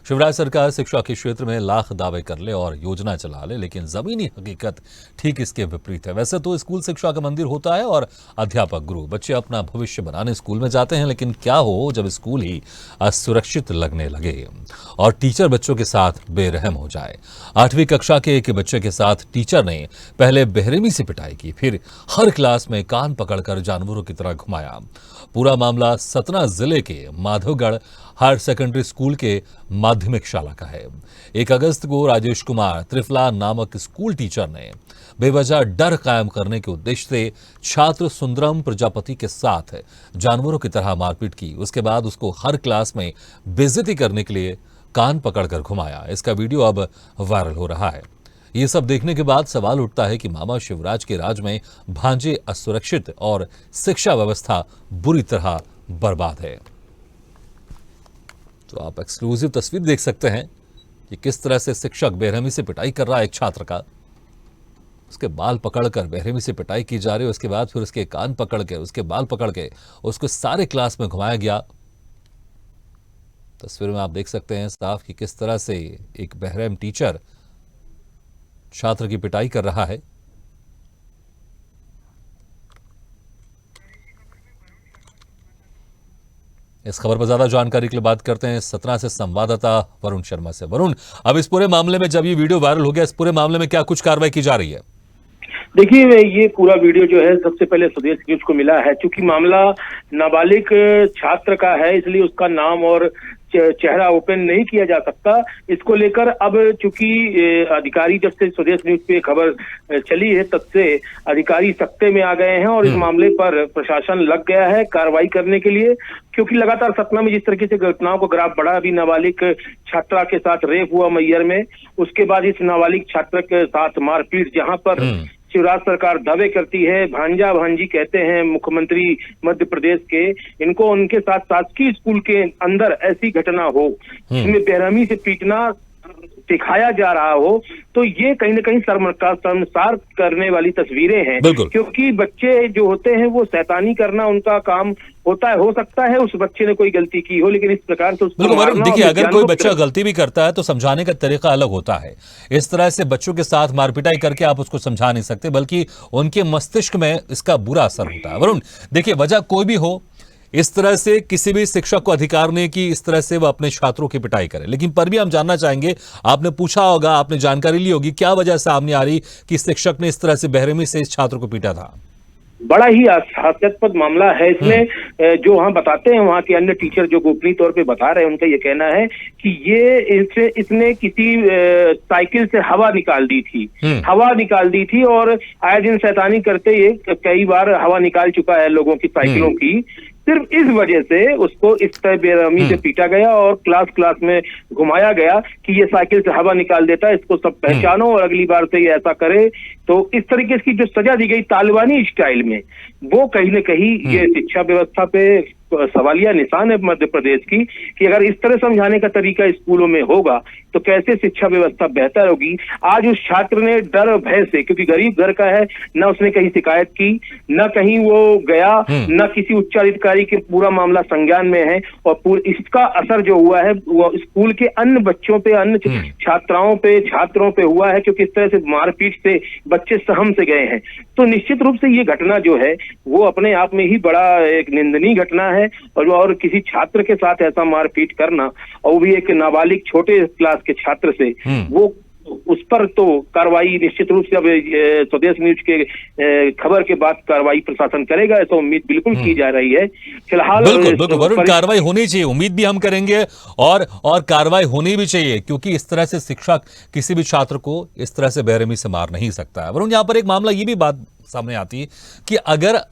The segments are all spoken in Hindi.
शिवराज सरकार शिक्षा के क्षेत्र में लाख दावे कर ले और योजना चला ले, लेकिन जमीनी हकीकत ठीक इसके विपरीत है। वैसे तो स्कूल शिक्षा का मंदिर होता है और अध्यापक गुरु, बच्चे अपना भविष्य बनाने स्कूल में जाते हैं, लेकिन क्या हो जब स्कूल ही असुरक्षित लगने लगे और टीचर बच्चों के साथ बेरहम हो जाए। 8वीं कक्षा के एक बच्चे के साथ टीचर ने पहले बेरहमी से पिटाई की, फिर हर क्लास में कान पकड़कर जानवरों की तरह घुमाया। पूरा मामला सतना जिले के माधवगढ़ हायर सेकेंडरी स्कूल के माध्यमिक शाला का है। 1 अगस्त को राजेश कुमार त्रिफला नामक स्कूल टीचर ने बेवजह डर कायम करने के उद्देश्य से छात्र सुंदरम प्रजापति के साथ जानवरों की तरह मारपीट की। उसके बाद उसको हर क्लास में बेइज्जती करने के लिए कान पकड़कर घुमाया। इसका वीडियो अब वायरल हो रहा है। ये सब देखने के बाद सवाल उठता है कि मामा शिवराज के राज में भांजे असुरक्षित और शिक्षा व्यवस्था बुरी तरह बर्बाद है। तो आप एक्सक्लूसिव तस्वीर देख सकते हैं कि किस तरह से शिक्षक बेरहमी से पिटाई कर रहा है एक छात्र का। उसके बाल पकड़कर बेरहमी से पिटाई की जा रही है। उसके बाद फिर उसके कान पकड़ के, उसके बाल पकड़ के उसको सारे क्लास में घुमाया गया। तस्वीर में आप देख सकते हैं साफ कि किस तरह से एक बेरहम टीचर छात्र की पिटाई कर रहा है। इस खबर पर ज्यादा जानकारी के लिए बात करते हैं सतना से संवाददाता वरुण शर्मा से। वरुण, अब इस पूरे मामले में जब ये वीडियो वायरल हो गया, इस पूरे मामले में क्या कुछ कार्रवाई की जा रही है? देखिए, ये पूरा वीडियो जो है सबसे पहले स्वदेश न्यूज को मिला है। चूंकि मामला नाबालिग छात्र का है, इसलिए उसका नाम और चेहरा ओपन नहीं किया जा सकता। इसको लेकर अब चूंकि अधिकारी जब से स्वदेश न्यूज पे खबर चली है तब से अधिकारी सख्ते में आ गए हैं और इस मामले पर प्रशासन लग गया है कार्रवाई करने के लिए। क्योंकि लगातार सतना में जिस तरीके से घटनाओं का ग्राफ बढ़ा, अभी नाबालिग छात्रा के साथ रेप हुआ मैयर में, उसके बाद इस नाबालिग छात्र के साथ मारपीट, जहां पर शिवराज सरकार दावे करती है, भांजा भांजी कहते हैं मुख्यमंत्री मध्य प्रदेश के, इनको उनके साथ शासकीय स्कूल के अंदर ऐसी घटना हो जिसमें बेरहमी से पीटना दिखाया जा रहा हो, तो ये कहीं ना कहीं शर्मसार करने वाली तस्वीरें हैं। क्योंकि बच्चे जो होते हैं वो शैतानी करना उनका काम होता है। हो सकता है उस बच्चे ने कोई गलती की हो, लेकिन इस प्रकार से उसको देखिए, अगर कोई बच्चा गलती भी करता है तो समझाने का तरीका अलग होता है। इस तरह से बच्चों के साथ मारपिटाई करके आप उसको समझा नहीं सकते, बल्कि उनके मस्तिष्क में इसका बुरा असर होता है। वरुण, देखिए, वजह कोई भी हो, इस तरह से किसी भी शिक्षक को अधिकार नहीं कि इस तरह से वह अपने छात्रों की पिटाई करे, लेकिन पर भी हम जानना चाहेंगे, आपने पूछा होगा, आपने जानकारी ली होगी, क्या वजह सामने आ रही कि शिक्षक ने इस तरह से बेरहमी से इस छात्र को पीटा था? बड़ा ही हास्यास्पद मामला है। इसमें जो हम बताते हैं, वहाँ के अन्य टीचर जो गोपनीय तौर पे बता रहे हैं, उनका ये कहना है कि इसने किसी साइकिल से हवा निकाल दी थी और आए दिन शैतानी करते ये कई बार हवा निकाल चुका है लोगों की साइकिलों की। सिर्फ इस वजह से उसको इस तरह बेरहमी से पीटा गया और क्लास में घुमाया गया कि ये साइकिल से हवा निकाल देता है, इसको सब पहचानो और अगली बार से ये ऐसा करे। तो इस तरीके की जो सजा दी गई तालिबानी स्टाइल में, वो कहीं न कहीं ये शिक्षा व्यवस्था पे सवालिया निशान है मध्य प्रदेश की, कि अगर इस तरह समझाने का तरीका स्कूलों में होगा तो कैसे शिक्षा व्यवस्था बेहतर होगी। आज उस छात्र ने डर भय से, क्योंकि गरीब घर का है, न उसने कहीं शिकायत की, न कहीं वो गया, न किसी उच्चाधिकारी के पूरा मामला संज्ञान में है, और इसका असर जो हुआ है वो स्कूल के अन्य बच्चों पे, अन्य छात्राओं पे, छात्रों पे हुआ है, क्योंकि इस तरह से मारपीट से बच्चे सहम से गए हैं। तो निश्चित रूप से ये घटना जो है वो अपने आप में ही बड़ा एक निंदनीय घटना है। और किसी छात्र के साथ ऐसा मारपीट करना, और वो भी एक नाबालिग छोटे क्लास के छात्र से, वो उस पर तो कार्रवाई निश्चित रूप से अब स्वदेश न्यूज के खबर के बाद कार्रवाई प्रशासन करेगा, ऐसा उम्मीद बिल्कुल की जा रही है। फिलहाल बिल्कुल कार्रवाई होनी चाहिए, उम्मीद भी हम करेंगे और कार्रवाई होनी भी चाहिए, क्योंकि इस तरह से शिक्षक किसी भी छात्र को इस तरह से बेरहमी से मार नहीं सकता है। वरुण, यहाँ पर एक मामला ये भी बात सामने आती है कि अगर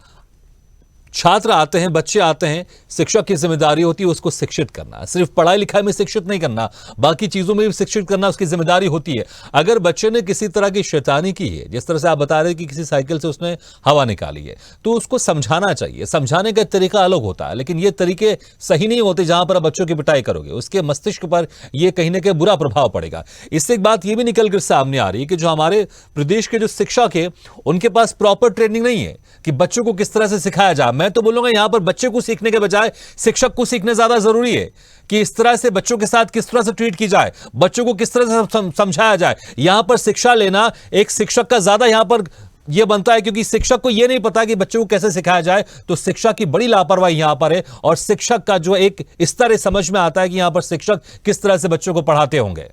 छात्र आते हैं, बच्चे आते हैं, शिक्षक की जिम्मेदारी होती है उसको शिक्षित करना। सिर्फ पढ़ाई लिखाई में शिक्षित नहीं करना, बाकी चीजों में भी शिक्षित करना उसकी जिम्मेदारी होती है। अगर बच्चे ने किसी तरह की शैतानी की है, जिस तरह से आप बता रहे हैं कि किसी साइकिल से उसने हवा निकाली है, तो उसको समझाना चाहिए। समझाने का तरीका अलग होता है, लेकिन ये तरीके सही नहीं होते जहां पर आप बच्चों की पिटाई करोगे, उसके मस्तिष्क पर यह कहीं ना कहीं बुरा प्रभाव पड़ेगा। इससे एक बात यह भी निकल कर सामने आ रही है कि जो हमारे प्रदेश के जो शिक्षक है, उनके पास प्रॉपर ट्रेनिंग नहीं है कि बच्चों को किस तरह से सिखाया जाए। मैं तो बोलूंगा यहां पर बच्चे को सीखने के बजाय शिक्षक को सीखने ज्यादा जरूरी है कि इस तरह से बच्चों के साथ किस तरह से ट्रीट की जाए, बच्चों को किस तरह से समझाया जाए। यहां पर शिक्षा लेना एक शिक्षक का ज्यादा यहां पर यह बनता है, क्योंकि शिक्षक को यह नहीं पता कि बच्चों को कैसे सिखाया जाए, तो शिक्षा की बड़ी लापरवाही यहां पर है। और शिक्षक का जो एक स्तर समझ में आता है कि यहां पर शिक्षक किस तरह से बच्चों को पढ़ाते होंगे।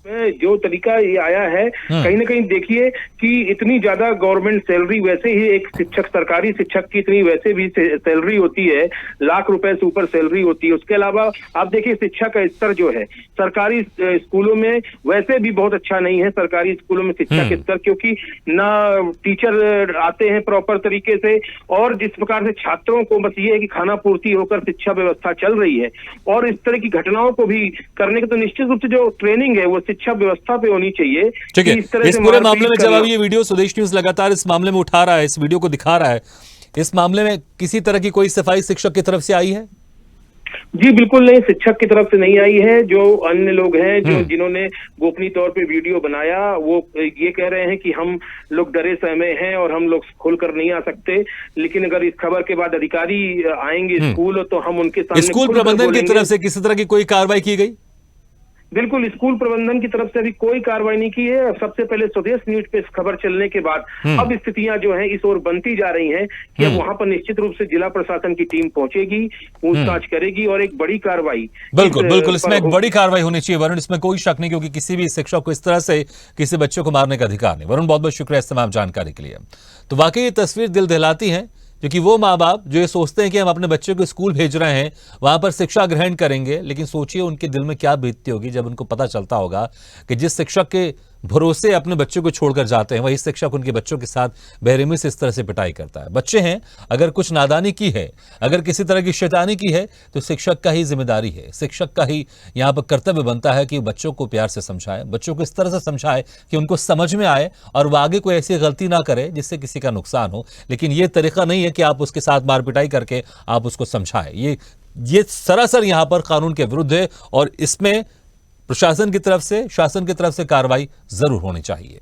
जो तरीका ये आया है, कहीं ना कहीं देखिए कि इतनी ज्यादा गवर्नमेंट सैलरी, वैसे ही एक शिक्षक, सरकारी शिक्षक की इतनी वैसे भी सैलरी होती है, लाख रुपए से ऊपर सैलरी होती है। उसके अलावा आप देखिए शिक्षा का स्तर जो है सरकारी स्कूलों में वैसे भी बहुत अच्छा नहीं है। सरकारी स्कूलों में शिक्षा का स्तर, क्योंकि ना टीचर आते हैं प्रॉपर तरीके से, और जिस प्रकार से छात्रों को बस ये है कि खाना पूर्ति होकर शिक्षा व्यवस्था चल रही है। और इस तरह की घटनाओं को भी करने के तो निश्चित रूप से जो ट्रेनिंग है वो शिक्षा व्यवस्था पे होनी चाहिए। ठीक है, इस पूरे मामले में जब ये वीडियो स्वदेश न्यूज लगातार इस मामले में उठा रहा है, इस वीडियो को दिखा रहा है, इस मामले में किसी तरह की कोई सफाई शिक्षक की तरफ से आई है? जी बिल्कुल नहीं, शिक्षक की तरफ से नहीं आई है। जो अन्य लोग हैं जिन्होंने गोपनीय तौर पे वीडियो बनाया, वो ये कह रहे हैं कि हम लोग डरे सहमे हैं और हम लोग खुलकर नहीं आ सकते, लेकिन अगर इस खबर के बाद अधिकारी आएंगे स्कूल तो हम उनके सामने स्कूल प्रबंधन की तरफ से किसी तरह की कोई कार्रवाई की गई? बिल्कुल, स्कूल प्रबंधन की तरफ से अभी कोई कार्रवाई नहीं की है। सबसे पहले स्वदेश न्यूज पे इस खबर चलने के बाद अब स्थितियां जो हैं इस ओर बनती जा रही हैं कि अब वहां पर निश्चित रूप से जिला प्रशासन की टीम पहुंचेगी, पूछताछ करेगी और एक बड़ी कार्रवाई। बिल्कुल इसमें एक बड़ी कार्रवाई होनी चाहिए वरुण, इसमें कोई शक नहीं, क्योंकि किसी भी शिक्षक को इस तरह से किसी बच्चे को मारने का अधिकार नहीं। वरुण, बहुत बहुत शुक्रिया इस तमाम जानकारी के लिए। तो वाकई ये तस्वीर दिल दहलाती है, क्योंकि वो माँ बाप जो ये सोचते हैं कि हम अपने बच्चे को स्कूल भेज रहे हैं, वहां पर शिक्षा ग्रहण करेंगे, लेकिन सोचिए उनके दिल में क्या बीतती होगी जब उनको पता चलता होगा कि जिस शिक्षक के भरोसे अपने बच्चों को छोड़कर जाते हैं वही शिक्षक उनके बच्चों के साथ बेरहमी से इस तरह से पिटाई करता है। बच्चे हैं, अगर कुछ नादानी की है, अगर किसी तरह की शैतानी की है, तो शिक्षक का ही जिम्मेदारी है, शिक्षक का ही यहाँ पर कर्तव्य बनता है कि बच्चों को प्यार से समझाए, बच्चों को इस तरह से समझाए कि उनको समझ में आए और वो आगे कोई ऐसी गलती ना करे जिससे किसी का नुकसान हो। लेकिन ये तरीका नहीं है कि आप उसके साथ मार पिटाई करके आप उसको समझाएं। ये सरासर यहाँ पर कानून के विरुद्ध है और इसमें प्रशासन की तरफ से, शासन की तरफ से कार्रवाई जरूर होनी चाहिए।